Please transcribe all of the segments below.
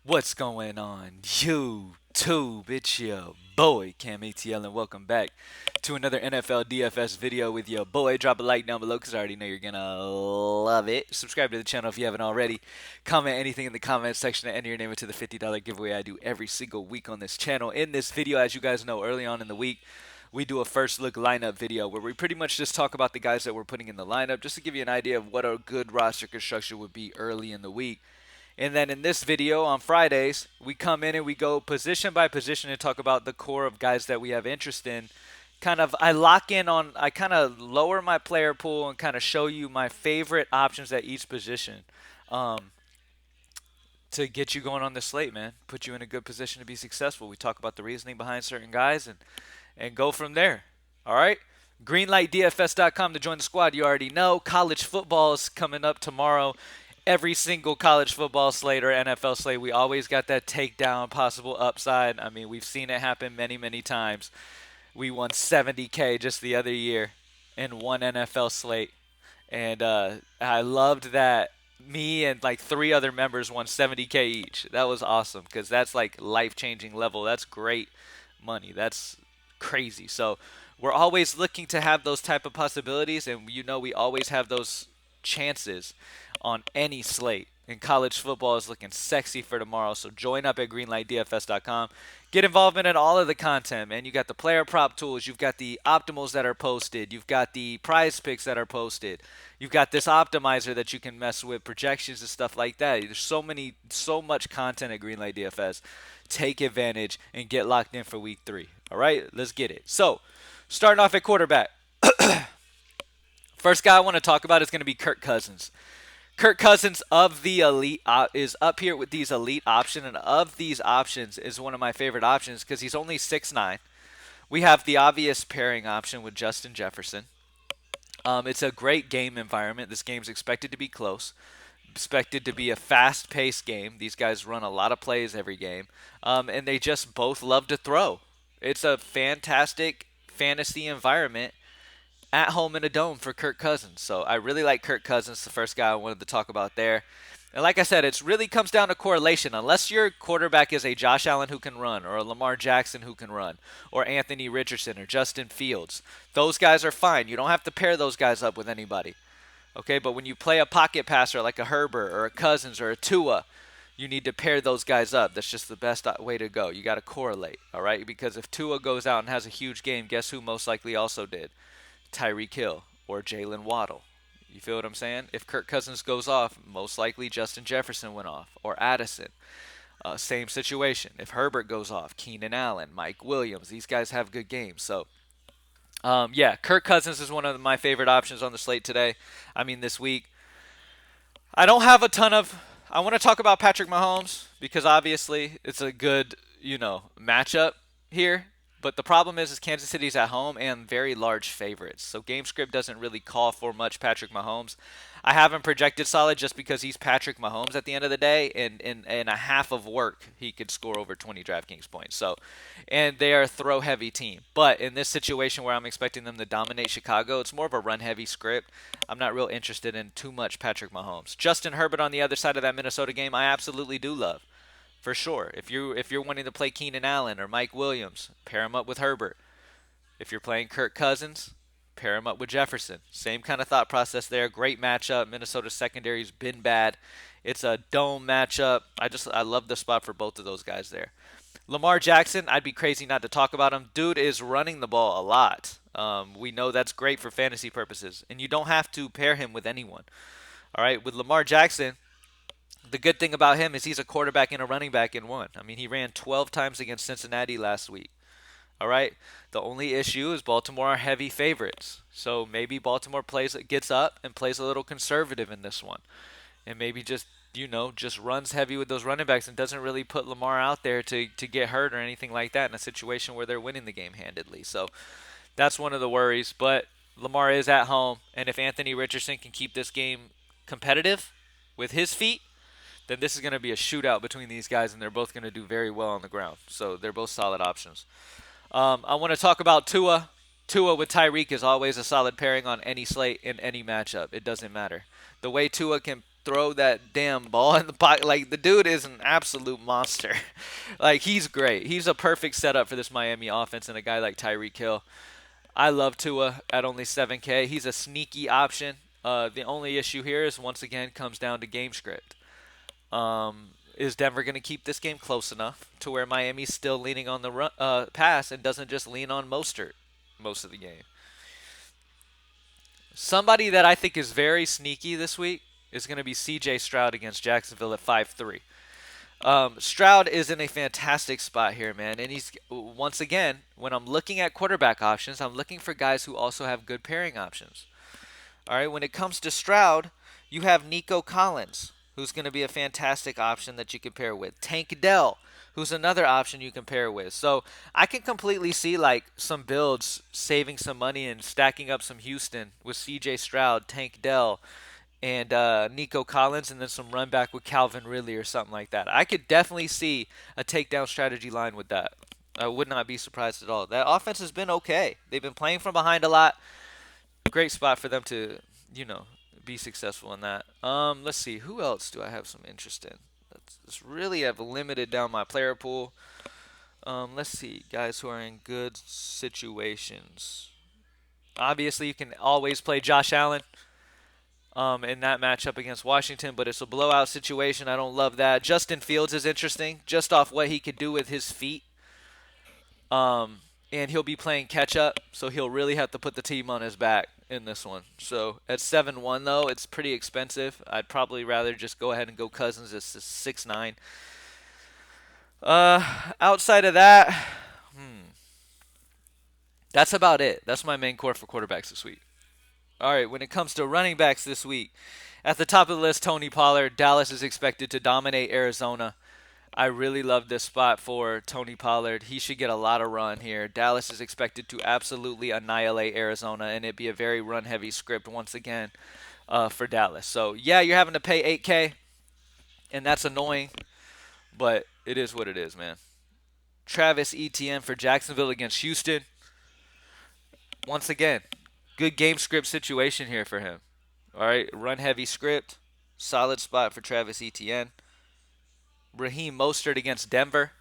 What's going on, YouTube? It's your boy CamATL, and welcome back to another NFL DFS video with your boy. Drop a like down below because I already know you're gonna love it. Subscribe to the channel if you haven't already. Comment anything in the comment section and enter your name into the $50 giveaway I do every single week on this channel. In this video, as you guys know, early on in the week, we do a first look lineup video where we pretty much just talk about the guys that we're putting in the lineup just to give you an idea of what a good roster construction would be early in the week. And then in this video on Fridays, we come in and we go position by position and talk about the core of guys that we have interest in. I kind of lower my player pool and kind of show you my favorite options at each position um, to get you going on the slate, man. Put you in a good position to be successful. We talk about the reasoning behind certain guys and go from there. All right? Greenlightdfs.com to join the squad. You already know. College football is coming up tomorrow. Every single college football slate or NFL slate, we always got that takedown, possible upside. I mean, we've seen it happen many, many times. We won 70K just the other year in one NFL slate. And I loved that me and like three other members won 70K each. That was awesome because that's like life-changing level. That's great money. That's crazy. So we're always looking to have those type of possibilities, and we always have those chances on any slate. And college football is looking sexy for tomorrow. So join up at greenlightdfs.com. Get involvement in all of the content, man. You got the player prop tools. You've got the optimals that are posted. You've got the prize picks that are posted. You've got this optimizer that you can mess with, projections and stuff like that. There's so much content at Greenlight DFS. Take advantage and get locked in for week 3. All right, let's get it. So, starting off at quarterback. First guy I want to talk about is going to be Kirk Cousins. Kirk Cousins of the elite is up here with these elite options, and of these options is one of my favorite options because he's only 6'9". We have the obvious pairing option with Justin Jefferson. It's a great game environment. This game's expected to be close, expected to be a fast-paced game. These guys run a lot of plays every game, and they just both love to throw. It's a fantastic fantasy environment at home in a dome for Kirk Cousins. So I really like Kirk Cousins, the first guy I wanted to talk about there. And like I said, it really comes down to correlation. Unless your quarterback is a Josh Allen who can run, or a Lamar Jackson who can run, or Anthony Richardson, or Justin Fields, those guys are fine. You don't have to pair those guys up with anybody. Okay, but when you play a pocket passer like a Herbert or a Cousins or a Tua, you need to pair those guys up. That's just the best way to go. You got to correlate, all right? Because if Tua goes out and has a huge game, guess who most likely also did? Tyreek Hill or Jalen Waddle. You feel what I'm saying? If Kirk Cousins goes off, most likely Justin Jefferson went off or Addison. Same situation. If Herbert goes off, Keenan Allen, Mike Williams, these guys have good games. So, yeah, Kirk Cousins is one of my favorite options on the slate today. I mean, this week. I don't have a ton of. I want to talk about Patrick Mahomes because obviously it's a good, matchup here. But the problem is Kansas City's at home and very large favorites. So game script doesn't really call for much Patrick Mahomes. I haven't projected solid just because he's Patrick Mahomes at the end of the day. And in a half of work, he could score over 20 DraftKings points. So, and they are a throw heavy team. But in this situation where I'm expecting them to dominate Chicago, it's more of a run heavy script. I'm not real interested in too much Patrick Mahomes. Justin Herbert on the other side of that Minnesota game, I absolutely do love. For sure. If you're wanting to play Keenan Allen or Mike Williams, pair him up with Herbert. If you're playing Kirk Cousins, pair him up with Jefferson. Same kind of thought process there. Great matchup. Minnesota's secondary's been bad. It's a dome matchup. I love the spot for both of those guys there. Lamar Jackson, I'd be crazy not to talk about him. Dude is running the ball a lot. We know that's great for fantasy purposes, and you don't have to pair him with anyone. All right, with Lamar Jackson, the good thing about him is he's a quarterback and a running back in one. I mean, he ran 12 times against Cincinnati last week. All right. The only issue is Baltimore are heavy favorites. So maybe Baltimore gets up and plays a little conservative in this one. And maybe just runs heavy with those running backs and doesn't really put Lamar out there to get hurt or anything like that in a situation where they're winning the game handedly. So that's one of the worries. But Lamar is at home. And if Anthony Richardson can keep this game competitive with his feet, then this is going to be a shootout between these guys, and they're both going to do very well on the ground. So they're both solid options. I want to talk about Tua. Tua with Tyreek is always a solid pairing on any slate in any matchup. It doesn't matter. The way Tua can throw that damn ball in the pocket. Like, the dude is an absolute monster. Like, he's great. He's a perfect setup for this Miami offense and a guy like Tyreek Hill. I love Tua at only 7K. He's a sneaky option. The only issue here is, once again, comes down to game script. Is Denver going to keep this game close enough to where Miami's still leaning on the pass and doesn't just lean on Mostert most of the game? Somebody that I think is very sneaky this week is going to be C.J. Stroud against Jacksonville at 5-3. Stroud is in a fantastic spot here, man. And he's, once again, when I'm looking at quarterback options, I'm looking for guys who also have good pairing options. All right, when it comes to Stroud, you have Nico Collins, who's going to be a fantastic option that you can pair with. Tank Dell, who's another option you can pair with. So I can completely see like some builds saving some money and stacking up some Houston with C.J. Stroud, Tank Dell, and Nico Collins, and then some run back with Calvin Ridley or something like that. I could definitely see a takedown strategy line with that. I would not be surprised at all. That offense has been okay. They've been playing from behind a lot. Great spot for them to, be successful in that. Let's see. Who else do I have some interest in? Let's really have limited down my player pool. Let's see. Guys who are in good situations. Obviously, you can always play Josh Allen in that matchup against Washington, but it's a blowout situation. I don't love that. Justin Fields is interesting just off what he could do with his feet. And he'll be playing catch up, so he'll really have to put the team on his back in this one. So at 7-1 though, it's pretty expensive. I'd probably rather just go ahead and go Cousins at 6-9. Outside of that, that's about it. That's my main core for quarterbacks this week. All right, when it comes to running backs this week, at the top of the list, Tony Pollard. Dallas is expected to dominate Arizona. I really love this spot for Tony Pollard. He should get a lot of run here. Dallas is expected to absolutely annihilate Arizona, and it'd be a very run-heavy script once again for Dallas. So, yeah, you're having to pay 8K, and that's annoying, but it is what it is, man. Travis Etienne for Jacksonville against Houston. Once again, good game script situation here for him. All right, run-heavy script. Solid spot for Travis Etienne. Raheem Mostert against Denver.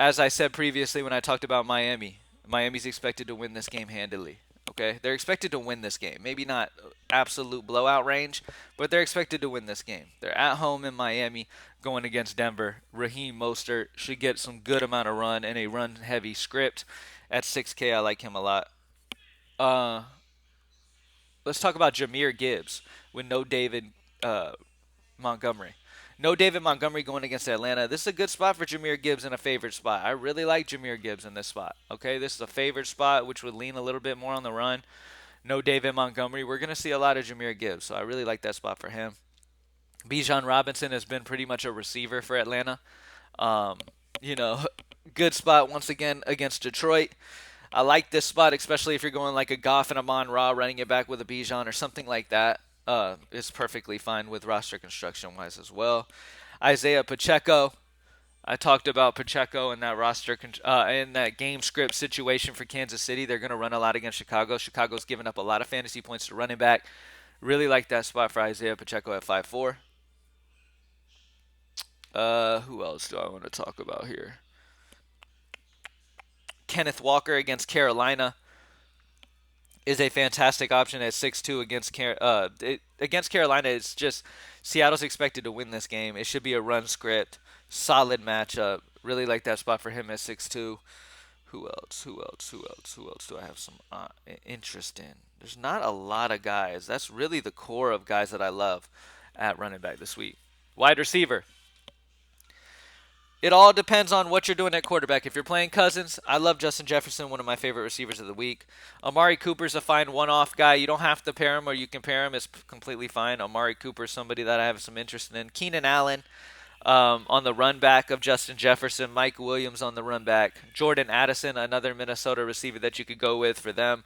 As I said previously when I talked about Miami, Miami's expected to win this game handily. Okay, they're expected to win this game. Maybe not absolute blowout range, but they're expected to win this game. They're at home in Miami going against Denver. Raheem Mostert should get some good amount of run and a run-heavy script. At 6K, I like him a lot. Let's talk about Jahmyr Gibbs with no David Montgomery. No David Montgomery going against Atlanta. This is a good spot for Jahmyr Gibbs in a favored spot. I really like Jahmyr Gibbs in this spot. Okay, this is a favored spot, which would lean a little bit more on the run. No David Montgomery. We're going to see a lot of Jahmyr Gibbs, so I really like that spot for him. Bijan Robinson has been pretty much a receiver for Atlanta. Good spot once again against Detroit. I like this spot, especially if you're going like a Goff and a Amon-Ra, running it back with a Bijan or something like that. Is perfectly fine with roster construction-wise as well. Isaiah Pacheco. I talked about Pacheco and that in that game script situation for Kansas City. They're going to run a lot against Chicago. Chicago's given up a lot of fantasy points to running back. Really like that spot for Isaiah Pacheco at 5-4. Who else do I want to talk about here? Kenneth Walker against Carolina is a fantastic option at 6-2 against Carolina. It's just Seattle's expected to win this game. It should be a run script, solid matchup. Really like that spot for him at 6-2. Who else do I have some interest in? There's not a lot of guys. That's really the core of guys that I love at running back this week. Wide receiver. It all depends on what you're doing at quarterback. If you're playing Cousins, I love Justin Jefferson, one of my favorite receivers of the week. Amari Cooper's a fine one-off guy. You don't have to pair him, or you can pair him. It's completely fine. Amari Cooper's somebody that I have some interest in. Keenan Allen on the run back of Justin Jefferson. Mike Williams on the run back. Jordan Addison, another Minnesota receiver that you could go with for them,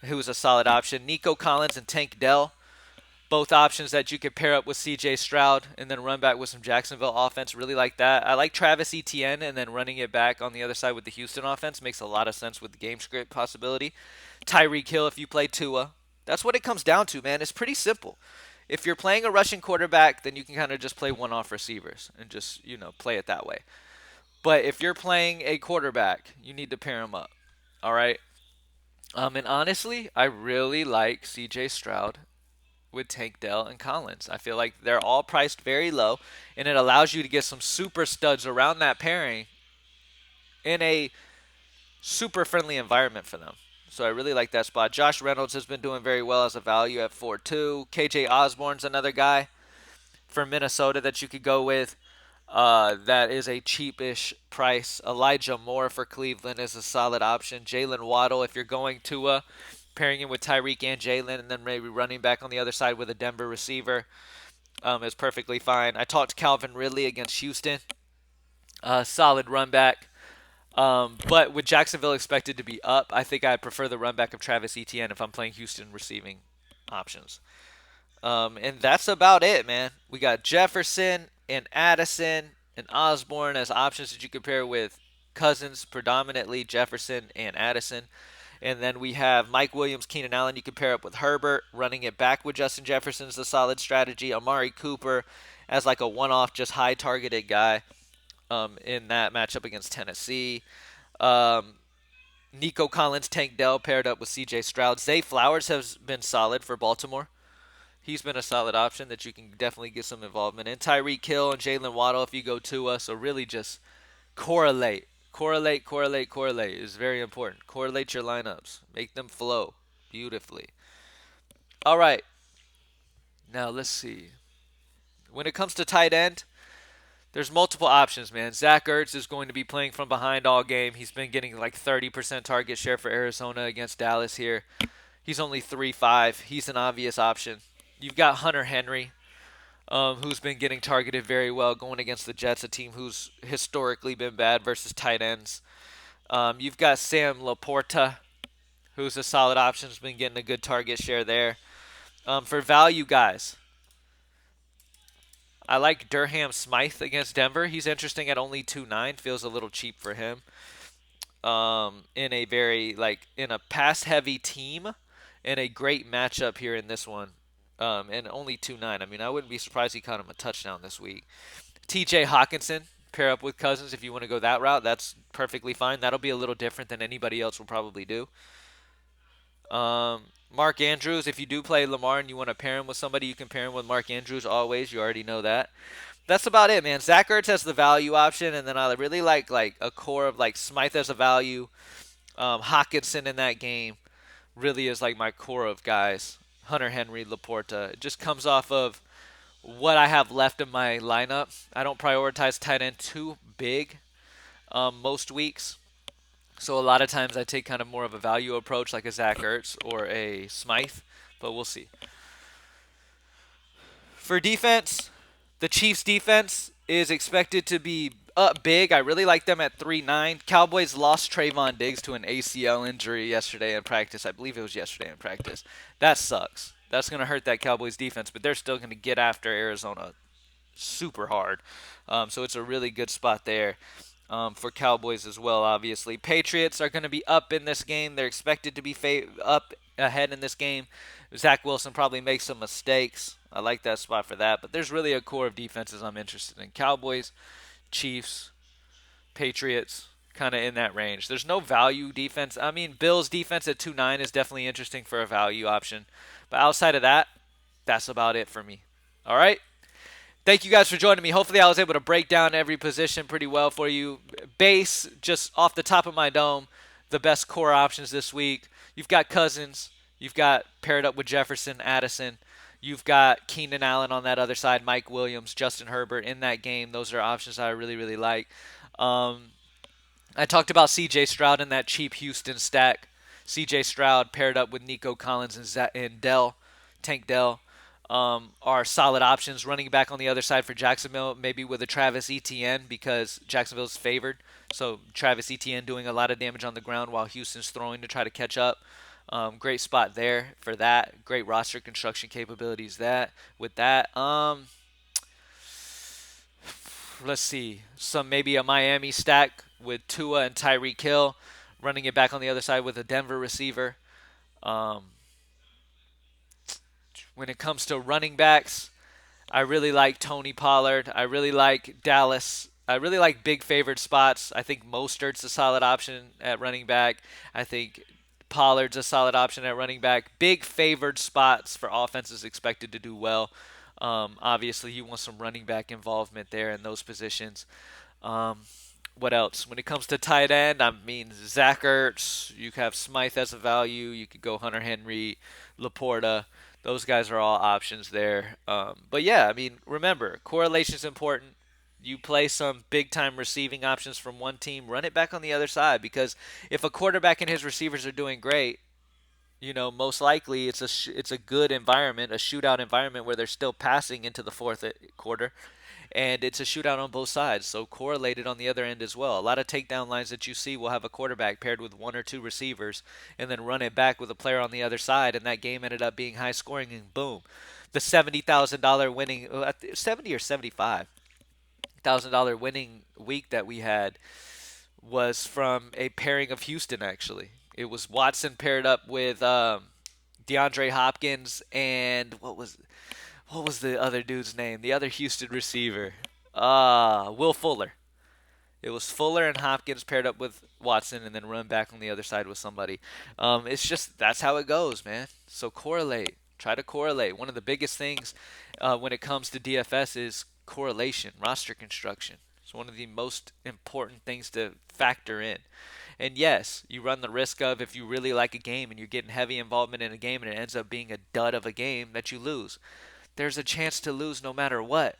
who's a solid option. Nico Collins and Tank Dell. Both options that you could pair up with C.J. Stroud and then run back with some Jacksonville offense. Really like that. I like Travis Etienne and then running it back on the other side with the Houston offense. Makes a lot of sense with the game script possibility. Tyreek Hill if you play Tua. That's what it comes down to, man. It's pretty simple. If you're playing a rushing quarterback, then you can kind of just play one-off receivers and just play it that way. But if you're playing a quarterback, you need to pair them up. All right. And honestly, I really like C.J. Stroud with Tank Dell and Collins. I feel like they're all priced very low, and it allows you to get some super studs around that pairing in a super friendly environment for them. So I really like that spot. Josh Reynolds has been doing very well as a value at 4-2. KJ Osborne's another guy for Minnesota that you could go with. That is a cheapish price. Elijah Moore for Cleveland is a solid option. Jalen Waddle, if you're going to pairing him with Tyreek and Jalen, and then maybe running back on the other side with a Denver receiver, is perfectly fine. I talked Calvin Ridley against Houston. Solid run back. But with Jacksonville expected to be up, I think I prefer the run back of Travis Etienne if I'm playing Houston receiving options. And that's about it, man. We got Jefferson and Addison and Osborne as options that you compare with Cousins, predominantly Jefferson and Addison. And then we have Mike Williams, Keenan Allen. You can pair up with Herbert. Running it back with Justin Jefferson is a solid strategy. Amari Cooper as like a one-off, just high-targeted guy in that matchup against Tennessee. Um, Nico Collins, Tank Dell paired up with C.J. Stroud. Zay Flowers has been solid for Baltimore. He's been a solid option that you can definitely get some involvement in. Tyreek Hill and Jalen Waddle if you go to us. So really just correlate. Correlate is very important. Correlate your lineups. Make them flow beautifully. All right. Now let's see. When it comes to tight end, there's multiple options, man. Zach Ertz is going to be playing from behind all game. He's been getting like 30% target share for Arizona against Dallas here. He's only 3.5. He's an obvious option. You've got Hunter Henry, who's been getting targeted very well going against the Jets, a team who's historically been bad versus tight ends. You've got Sam Laporta, who's a solid option, has been getting a good target share there. For value guys, I like Durham Smythe against Denver. He's interesting at only 2.9. Feels a little cheap for him. In a very in a pass heavy team, and a great matchup here in this one. And only 2.9. I mean, I wouldn't be surprised he caught him a touchdown this week. T.J. Hawkinson, pair up with Cousins if you want to go that route. That's perfectly fine. That'll be a little different than anybody else will probably do. Mark Andrews, if you do play Lamar and you want to pair him with somebody, you can pair him with Mark Andrews always. You already know that. That's about it, man. Zach Ertz has the value option, and then I really like a core of like Smythe as a value. Hawkinson in that game really is like my core of guys. Hunter Henry, Laporta. It just comes off of what I have left in my lineup. I don't prioritize tight end too big most weeks. So a lot of times I take kind of more of a value approach like a Zach Ertz or a Smythe, but we'll see. For defense, the Chiefs defense is expected to be up big. I really like them at 3.9. Cowboys lost Trayvon Diggs to an ACL injury yesterday in practice. I believe it was yesterday in practice. That sucks. That's going to hurt that Cowboys defense, but they're still going to get after Arizona super hard. So it's a really good spot there for Cowboys as well, obviously. Patriots are going to be up in this game. They're expected to be up ahead in this game. Zach Wilson probably makes some mistakes. I like that spot for that. But there's really a core of defenses I'm interested in. Cowboys, Chiefs, Patriots, kind of in that range. There's no value defense. I mean, Bills defense at 2.9 is definitely interesting for a value option. But outside of that, that's about it for me. All right? Thank you guys for joining me. Hopefully I was able to break down every position pretty well for you. Base, just off the top of my dome, the best core options this week. You've got Cousins. You've got paired up with Jefferson, Addison. You've got Keenan Allen on that other side, Mike Williams, Justin Herbert in that game. Those are options I really, really like. I talked about C.J. Stroud in that cheap Houston stack. C.J. Stroud paired up with Nico Collins and Tank Dell. Are solid options. Running back on the other side for Jacksonville, maybe with a Travis Etienne because Jacksonville's favored. So Travis Etienne doing a lot of damage on the ground while Houston's throwing to try to catch up. Great spot there for that. Great roster construction capabilities with that. Let's see. Maybe a Miami stack with Tua and Tyreek Hill. Running it back on the other side with a Denver receiver. When it comes to running backs, I really like Tony Pollard. I really like Dallas. I really like big favored spots. I think Mostert's a solid option at running back. I think Pollard's a solid option at running back. Big favored spots for offenses expected to do well. Obviously, you want some running back involvement there in those positions. Um, what else? When it comes to tight end, I mean Zach Ertz. You have Smythe as a value. You could go Hunter Henry, Laporta. Those guys are all options there. But yeah, I mean, remember, correlation is important. You play some big time receiving options from one team, run it back on the other side because if a quarterback and his receivers are doing great, most likely it's a good environment, a shootout environment where they're still passing into the fourth quarter, and it's a shootout on both sides. So correlated on the other end as well. A lot of takedown lines that you see will have a quarterback paired with one or two receivers, and then run it back with a player on the other side, and that game ended up being high scoring, and boom, the $70,000 winning, 70 or $75,000 winning week that we had was from a pairing of Houston, actually. It was Watson paired up with DeAndre Hopkins and what was the other dude's name? The other Houston receiver. Will Fuller. It was Fuller and Hopkins paired up with Watson and then run back on the other side with somebody. It's just that's how it goes, man. So correlate. Try to correlate. One of the biggest things when it comes to DFS is correlation, roster construction. It's one of the most important things to factor in. And yes, you run the risk of if you really like a game and you're getting heavy involvement in a game and it ends up being a dud of a game that you lose. There's a chance to lose no matter what.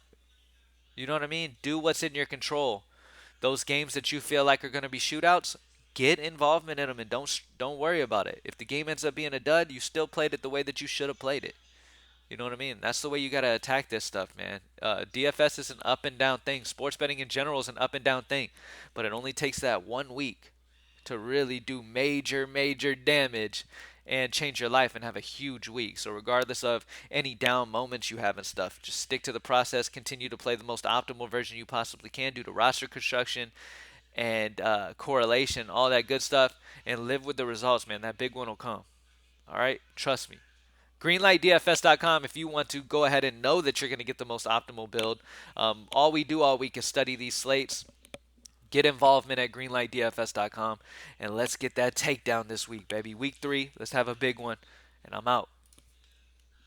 You know what I mean? Do what's in your control. Those games that you feel like are going to be shootouts, get involvement in them and don't worry about it. If the game ends up being a dud, you still played it the way that you should have played it. You know what I mean? That's the way you got to attack this stuff, man. DFS is an up and down thing. Sports betting in general is an up and down thing, but it only takes that 1 week to really do major, major damage and change your life and have a huge week. So regardless of any down moments you have and stuff, just stick to the process, continue to play the most optimal version you possibly can due to roster construction and correlation, all that good stuff, and live with the results, man. That big one will come. All right? Trust me. GreenlightDFS.com if you want to go ahead and know that you're going to get the most optimal build. All we do all week is study these slates. Get involvement at greenlightdfs.com and let's get that takedown this week, baby. Week 3, let's have a big one, and I'm out.